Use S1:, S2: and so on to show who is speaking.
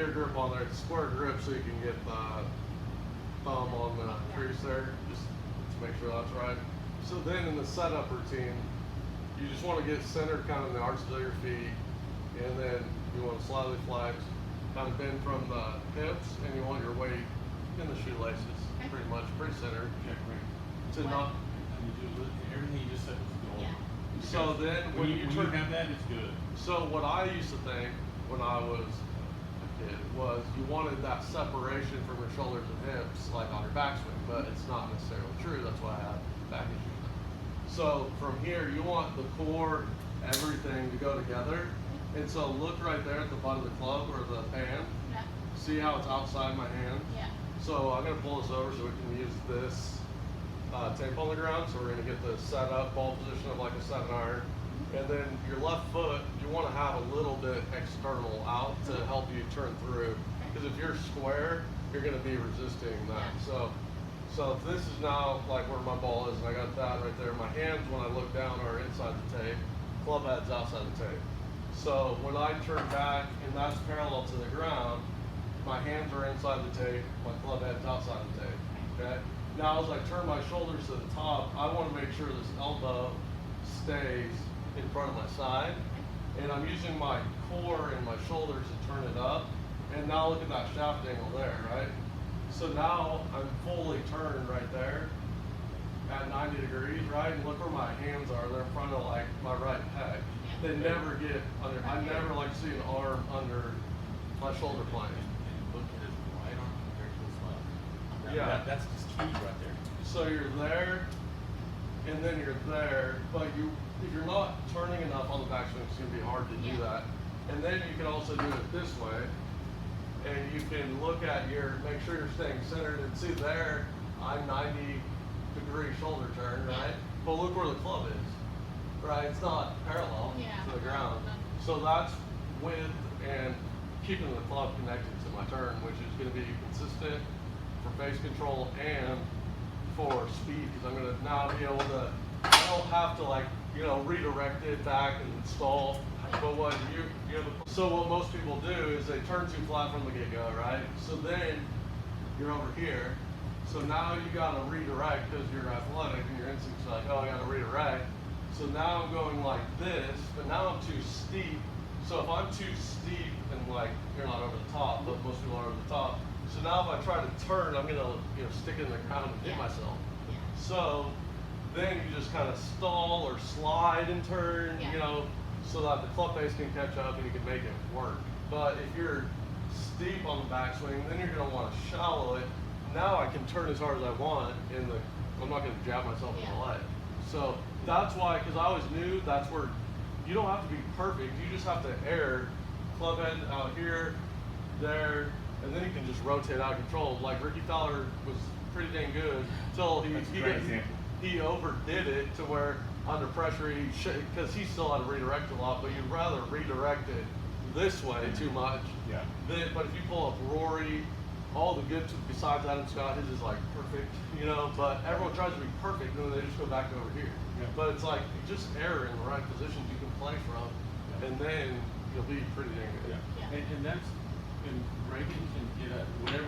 S1: gear grip on there. It's square grip so you can get the thumb on the crease there, just to make sure that's right. So then in the setup routine, you just want to get centered kind of in the arches of your feet, and then you want to slightly flex, kind of bend from the hips, and you want your weight in the shoelaces, pretty much, pretty centered. To not.
S2: Everything you just said was gold.
S1: Yeah. So then when you
S2: have that, it's good.
S1: So what I used to think when I was a kid was you wanted that separation from your shoulders and hips like on your backswing, but it's not necessarily true. That's why I have back issues. So from here you want the core, everything to go together. And so look right there at the butt of the club or the pan.
S3: Yeah.
S1: See how it's outside my hand?
S3: Yeah.
S1: So I'm gonna pull this over so we can use this tape on the ground, so we're going to get the set up ball position of like a 7-iron, and then your left foot you want to have a little bit external out to help you turn through, because if you're square you're going to be resisting that. So if this is now like where my ball is and I got that right there, my hands when I look down are inside the tape, club head's outside the tape. So when I turn back and that's parallel to the ground, my hands are inside the tape, my club head's outside the tape. Okay. Now as I turn my shoulders to the top, I want to make sure this elbow stays in front of my side. And I'm using my core and my shoulders to turn it up. And now look at that shaft angle there, right? So now I'm fully turned right there at 90 degrees, right? And look where my hands are. They're in front of like my right pec. They never get under, I never like to see an arm under my shoulder plane.
S2: Look at his right arm compared to his left.
S1: Yeah.
S2: That's just huge right there.
S1: So you're there, and then you're there, but if you're not turning enough on the backswing, it's going to be hard to do that. And then you can also do it this way, and you can look at make sure you're staying centered, and see there, I'm 90-degree shoulder turn, right? But look where the club is, right? It's not parallel to the ground. So that's with and keeping the club connected to my turn, which is going to be consistent for face control and for speed, because I'm going to now be able to, I don't have to like, redirect it back and stall. But what so what most people do is they turn too flat from the get-go, right? So then you're over here. So now you got to redirect because you're athletic and your instinct's like, oh, I got to redirect. So now I'm going like this, but now I'm too steep. So if I'm too steep and like, you're not over the top, but most people are over the top. So now if I try to turn, I'm gonna stick it in the ground and hit myself. So then you just kind of stall or slide and turn, so that the club face can catch up and you can make it work. But if you're steep on the backswing, then you're gonna want to shallow it. Now I can turn as hard as I want, and I'm not gonna jab myself in the leg. So that's why, because I always knew that's where you don't have to be perfect. You just have to err, club head out here, there, and then you can just rotate out of control. Like Ricky Fowler was pretty dang good until he overdid it to where under pressure because he still had to redirect a lot, but you'd rather redirect it this way too much.
S2: Yeah.
S1: But if you pull up Rory, all the good besides Adam Scott, his is like perfect, but everyone tries to be perfect and then they just go back over here.
S2: Yeah.
S1: But it's like just err in the right positions you can play from, and then you'll be pretty dang good.
S2: And that's, and Reagan can get at whatever